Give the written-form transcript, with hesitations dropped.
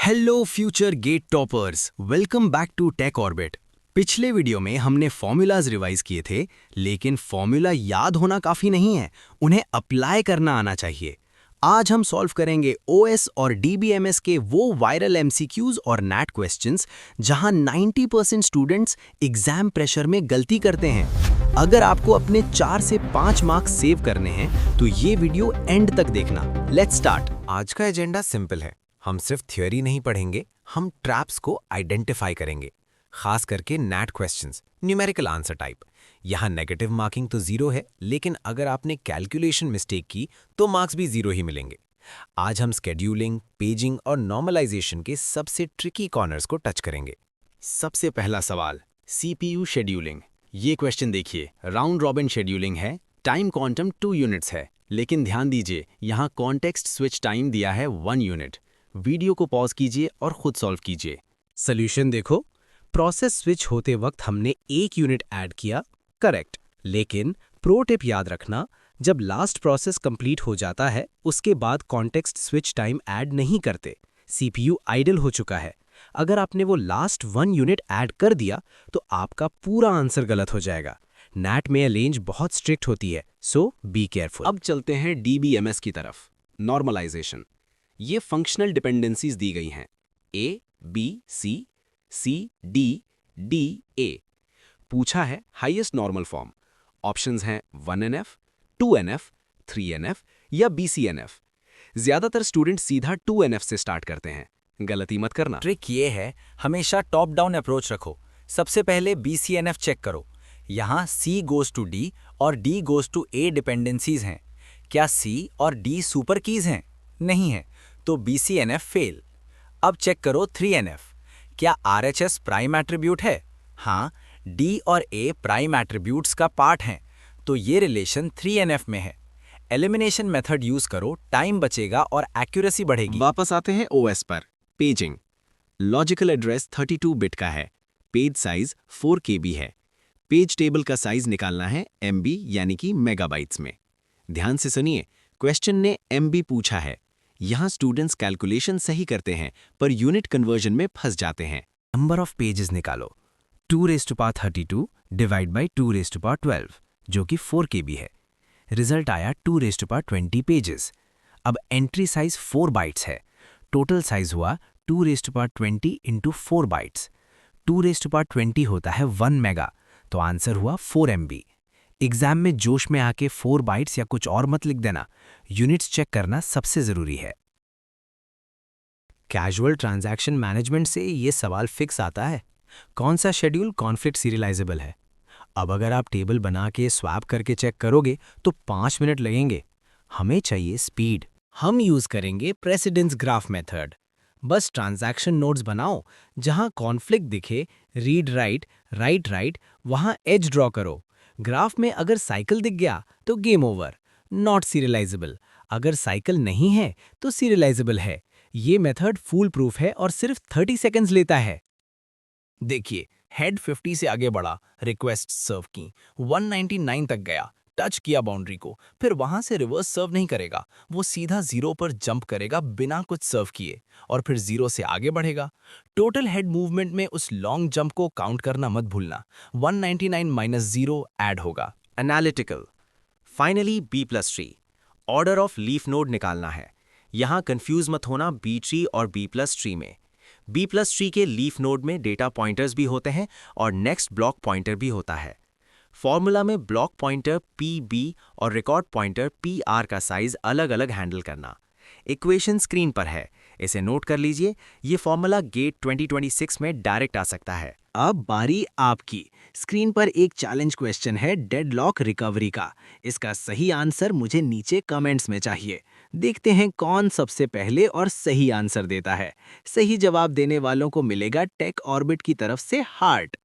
Hello future get toppers, welcome back to Tech Orbit. पिछले video में हमने formulas revise किए थे, लेकिन फॉर्मूला याद होना काफ़ी नहीं है, उन्हें अप्लाई करना आना चाहिए। आज हम सॉल्व करेंगे ओएस और डीबीएमएस के वो वायरल एमसीक्यूज और नैट क्वेश्चंस जहां 90% स्टूडेंट्स एग्जाम प्रेशर में गलती करते हैं। अगर आपको अपने 4 से 5 मार्क्स सेव करने हैं तो ये वीडियो एंड तक देखना। Let's start. आज का एजेंडा सिंपल है। हम सिर्फ थ्योरी नहीं पढ़ेंगे, हम ट्रैप्स को आइडेंटिफाई करेंगे, खास करके NAT questions, numerical answer type. यहाँ नेगेटिव मार्किंग तो 0 है, लेकिन अगर आपने कैलकुलेशन मिस्टेक की तो मार्क्स भी 0 ही मिलेंगे। आज हम स्केड्यूलिंग, पेजिंग और नॉर्मलाइजेशन के सबसे ट्रिकी कॉर्नर्स को टच करेंगे। सबसे पहला सवाल, सीपीयू शेड्यूलिंग। ये क्वेश्चन देखिए, राउंड रॉबिन शेड्यूलिंग है, टाइम क्वांटम 2 यूनिट्स है, लेकिन ध्यान दीजिए यहाँ कॉन्टेक्स्ट स्विच टाइम दिया है 1 यूनिट। वीडियो को पॉज कीजिए और खुद सॉल्व कीजिए। सॉल्यूशन देखो, प्रोसेस स्विच होते वक्त हमने 1 यूनिट ऐड किया, करेक्ट। लेकिन प्रो टिप याद रखना, जब लास्ट प्रोसेस कंप्लीट हो जाता है उसके बाद कॉन्टेक्स्ट स्विच टाइम ऐड नहीं करते, सीपीयू आइडल हो चुका है। अगर आपने वो लास्ट 1 यूनिट ऐड कर दिया तो आपका पूरा आंसर गलत हो जाएगा। नैट में रेंज बहुत स्ट्रिक्ट होती है, सो बी केयरफुल। अब चलते हैं डीबीएमएस की तरफ। नॉर्मलाइजेशन। ये फंक्शनल डिपेंडेंसीज दी गई हैं, ए, बी, सी, डी, डी, ए। पूछा है हाईएस्ट नॉर्मल फॉर्म। ऑप्शंस हैं 1NF, 2NF, 3NF या BCNF। ज्यादातर स्टूडेंट सीधा 2NF से स्टार्ट करते हैं, गलती मत करना। ट्रिक ये है, हमेशा टॉप डाउन अप्रोच रखो। सबसे पहले BCNF चेक करो। यहाँ C गोज टू D और D goes to A dependencies हैं। क्या C और D सुपर कीज हैं? नहीं है, तो BCNF फेल। अब चेक करो 3NF। क्या RHS प्राइम एट्रीब्यूट है? हाँ, D और A प्राइम एट्रीब्यूट्स का पार्ट हैं, तो ये रिलेशन 3NF में है। एलिमिनेशन मेथड यूज करो, टाइम बचेगा और एक्यूरेसी बढ़ेगी। वापस आते हैं OS पर। पेजिंग। लॉजिकल एड्रेस 32 बिट का है, पेज साइज 4 KB है। पेज टेबल का साइज निकालना है MB यानी कि मेगाबाइट्स में। ध्यान से सुनिए, क्वेश्चन ने MB पूछा है। यहाँ स्टूडेंट्स कैलकुलेशन सही करते हैं पर यूनिट कन्वर्जन में फंस जाते हैं। नंबर ऑफ पेजेस निकालो, 2^32 डिवाइड बाई 2^12 जो कि 4 KB है। रिजल्ट आया 2^20 पेजेस। अब एंट्री साइज 4 बाइट्स है, टोटल साइज हुआ 2^20 इंटू 4 बाइट्स। 2^20 होता है 1 मेगा, तो आंसर हुआ 4 MB। एग्जाम में जोश में आके 4 बाइट्स या कुछ और मत लिख देना, यूनिट्स चेक करना सबसे जरूरी है। कैजुअल ट्रांजैक्शन मैनेजमेंट से ये सवाल फिक्स आता है, कौन सा शेड्यूल कॉन्फ्लिक्ट सीरियलाइजेबल है। अब अगर आप टेबल बना के स्वैप करके चेक करोगे तो 5 मिनट लगेंगे। हमें चाहिए स्पीड। हम यूज करेंगे प्रेसिडेंस ग्राफ मेथड। बस ट्रांजैक्शन नोड्स बनाओ, जहां कॉन्फ्लिक्ट दिखे, रीड राइट, राइट राइट, वहां एज ड्रॉ करो। ग्राफ में अगर साइकिल दिख गया तो गेम ओवर, नॉट सीरियलाइजेबल। अगर साइकिल नहीं है तो सीरियलाइजेबल है। ये मेथड फूल प्रूफ है और सिर्फ 30 सेकंड्स लेता है। देखिए, हेड 50 से आगे बढ़ा, रिक्वेस्ट सर्व की, 199 तक गया, टच किया बाउंड्री को, फिर वहां से रिवर्स सर्व नहीं करेगा, वो सीधा 0 पर जंप करेगा बिना कुछ सर्व किए, और फिर 0 से आगे बढ़ेगा। टोटल हेड मूवमेंट में उस लॉन्ग जंप को काउंट करना मत भूलना, 199 माइनस 0 ऐड होगा। Analytical. Finally B+ tree. Order of leaf node निकालना है। यहाँ कंफ्यूज मत होना B ट्री और B+ ट्री में। B+ ट्री के लीफ नोड में डेटा पॉइंटर्स भी होते हैं और नेक्स्ट ब्लॉक पॉइंटर भी होता है। फॉर्मूला में ब्लॉक पॉइंटर PB और रिकॉर्ड पॉइंटर PR का साइज अलग अलग हैंडल करना। इक्वेशन स्क्रीन पर है, इसे नोट कर लीजिए। ये फॉर्मूला गेट 2026 में डायरेक्ट आ सकता है। अब बारी आपकी। स्क्रीन पर एक चैलेंज क्वेश्चन है डेडलॉक रिकवरी का। इसका सही आंसर मुझे नीचे कमेंट्स में चाहिए। देखते हैं कौन सबसे पहले और सही आंसर देता है। सही जवाब देने वालों को मिलेगा टेक ऑर्बिट की तरफ से हार्ट।